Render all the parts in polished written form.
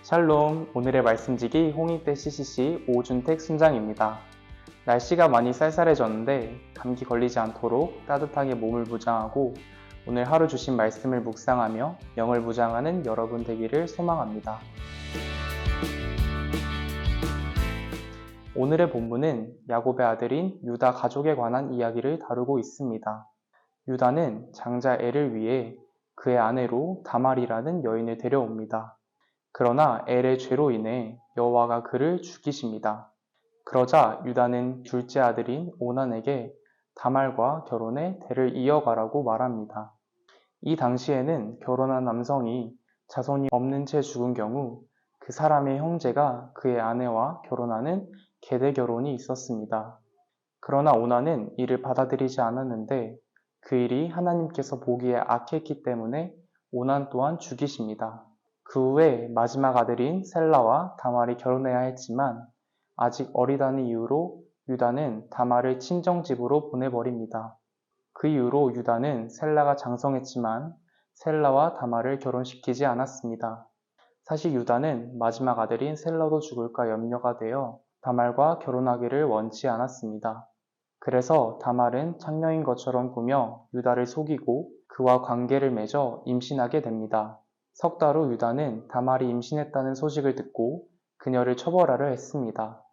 샬롬, 오늘의 말씀지기 홍익대 CCC 오준택 순장입니다. 날씨가 많이 쌀쌀해졌는데 감기 걸리지 않도록 따뜻하게 몸을 무장하고 오늘 하루 주신 말씀을 묵상하며 영을 무장하는 여러분 되기를 소망합니다. 오늘의 본문은 야곱의 아들인 유다 가족에 관한 이야기를 다루고 있습니다. 유다는 장자 엘을 위해 그의 아내로 다말이라는 여인을 데려옵니다. 그러나 엘의 죄로 인해 여호와가 그를 죽이십니다. 그러자 유다는 둘째 아들인 오난에게 다말과 결혼해 대를 이어가라고 말합니다. 이 당시에는 결혼한 남성이 자손이 없는 채 죽은 경우 그 사람의 형제가 그의 아내와 결혼하는 계대 결혼이 있었습니다. 그러나 오난은 이를 받아들이지 않았는데 그 일이 하나님께서 보기에 악했기 때문에 오난 또한 죽이십니다. 그 후에 마지막 아들인 셀라와 다말이 결혼해야 했지만 아직 어리다는 이유로 유다는 다말을 친정집으로 보내버립니다. 그 이후로 유다는 셀라가 장성했지만 셀라와 다말을 결혼시키지 않았습니다. 사실 유다는 마지막 아들인 셀라도 죽을까 염려가 되어 다말과 결혼하기를 원치 않았습니다. 그래서 다말은 창녀인 것처럼 꾸며 유다를 속이고 그와 관계를 맺어 임신하게 됩니다. 석 달 후 유다는 다말이 임신했다는 소식을 듣고 그녀를 처벌하려 했습니다.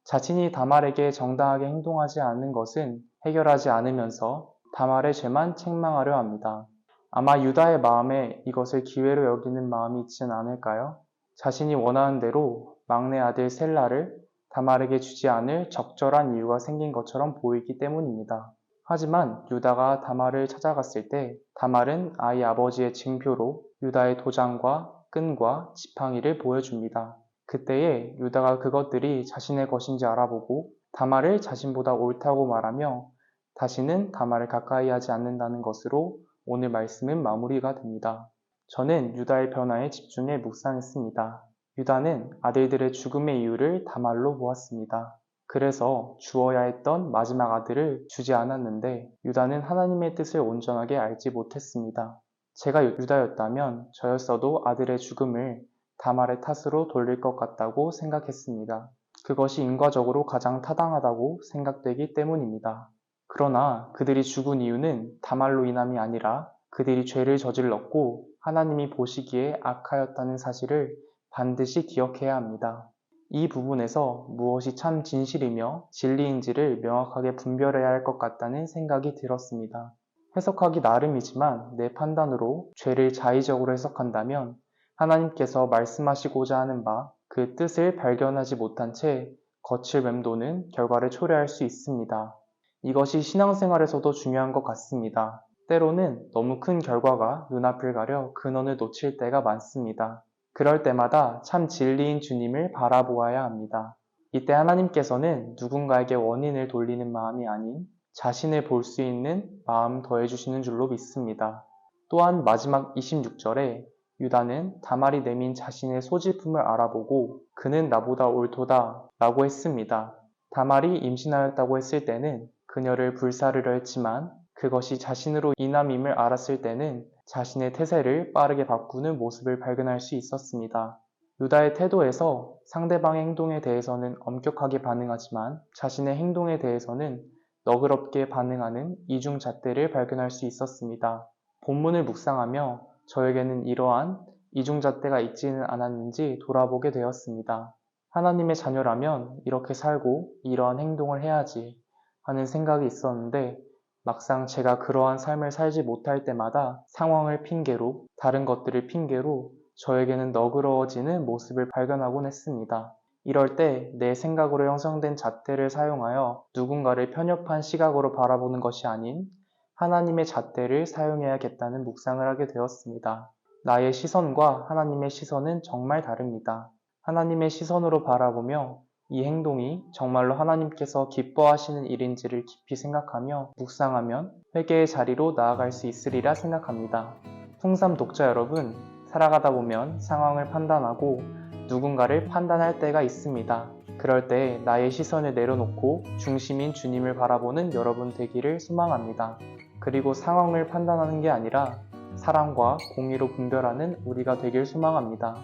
자신이 다말에게 정당하게 행동하지 않는 것은 해결하지 않으면서 다말의 죄만 책망하려 합니다. 아마 유다의 마음에 이것을 기회로 여기는 마음이 있지는 않을까요? 자신이 원하는 대로 막내 아들 셀라를 다말에게 주지 않을 적절한 이유가 생긴 것처럼 보이기 때문입니다. 하지만 유다가 다말을 찾아갔을 때 다말은 아이 아버지의 증표로 유다의 도장과 끈과 지팡이를 보여줍니다. 그때에 유다가 그것들이 자신의 것인지 알아보고 다말을 자신보다 옳다고 말하며 다시는 다말을 가까이 하지 않는다는 것으로 오늘 말씀은 마무리가 됩니다. 저는 유다의 변화에 집중해 묵상했습니다. 유다는 아들들의 죽음의 이유를 다말로 보았습니다. 그래서 주어야 했던 마지막 아들을 주지 않았는데 유다는 하나님의 뜻을 온전하게 알지 못했습니다. 제가 유다였다면 저였어도 아들의 죽음을 다말의 탓으로 돌릴 것 같다고 생각했습니다. 그것이 인과적으로 가장 타당하다고 생각되기 때문입니다. 그러나 그들이 죽은 이유는 다말로 인함이 아니라 그들이 죄를 저질렀고 하나님이 보시기에 악하였다는 사실을 반드시 기억해야 합니다. 이 부분에서 무엇이 참 진실이며 진리인지를 명확하게 분별해야 할 것 같다는 생각이 들었습니다. 해석하기 나름이지만 내 판단으로 죄를 자의적으로 해석한다면 하나님께서 말씀하시고자 하는 바 그 뜻을 발견하지 못한 채 겉을 맴도는 결과를 초래할 수 있습니다. 이것이 신앙생활에서도 중요한 것 같습니다. 때로는 너무 큰 결과가 눈앞을 가려 근원을 놓칠 때가 많습니다. 그럴 때마다 참 진리인 주님을 바라보아야 합니다. 이때 하나님께서는 누군가에게 원인을 돌리는 마음이 아닌 자신을 볼 수 있는 마음 더해주시는 줄로 믿습니다. 또한 마지막 26절에 유다는 다말이 내민 자신의 소지품을 알아보고 그는 나보다 옳도다 라고 했습니다. 다말이 임신하였다고 했을 때는 그녀를 불사르려 했지만 그것이 자신으로 인함임을 알았을 때는 자신의 태세를 빠르게 바꾸는 모습을 발견할 수 있었습니다. 유다의 태도에서 상대방의 행동에 대해서는 엄격하게 반응하지만 자신의 행동에 대해서는 너그럽게 반응하는 이중잣대를 발견할 수 있었습니다. 본문을 묵상하며 저에게는 이러한 이중잣대가 있지는 않았는지 돌아보게 되었습니다. 하나님의 자녀라면 이렇게 살고 이러한 행동을 해야지 하는 생각이 있었는데 막상 제가 그러한 삶을 살지 못할 때마다 상황을 핑계로 다른 것들을 핑계로 저에게는 너그러워지는 모습을 발견하곤 했습니다. 이럴 때 내 생각으로 형성된 잣대를 사용하여 누군가를 편협한 시각으로 바라보는 것이 아닌 하나님의 잣대를 사용해야겠다는 묵상을 하게 되었습니다. 나의 시선과 하나님의 시선은 정말 다릅니다. 하나님의 시선으로 바라보며 이 행동이 정말로 하나님께서 기뻐하시는 일인지를 깊이 생각하며 묵상하면 회개의 자리로 나아갈 수 있으리라 생각합니다. 통삼 독자 여러분, 살아가다 보면 상황을 판단하고 누군가를 판단할 때가 있습니다. 그럴 때 나의 시선을 내려놓고 중심인 주님을 바라보는 여러분 되기를 소망합니다. 그리고 상황을 판단하는 게 아니라 사랑과 공의로 분별하는 우리가 되길 소망합니다.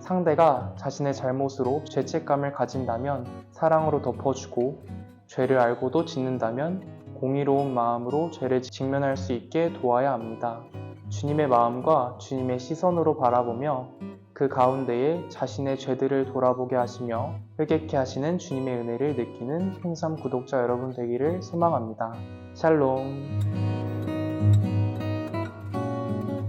상대가 자신의 잘못으로 죄책감을 가진다면 사랑으로 덮어주고, 죄를 알고도 짓는다면 공의로운 마음으로 죄를 직면할 수 있게 도와야 합니다. 주님의 마음과 주님의 시선으로 바라보며 그 가운데에 자신의 죄들을 돌아보게 하시며 회개케 하시는 주님의 은혜를 느끼는 홍삼 구독자 여러분 되기를 소망합니다. 샬롬.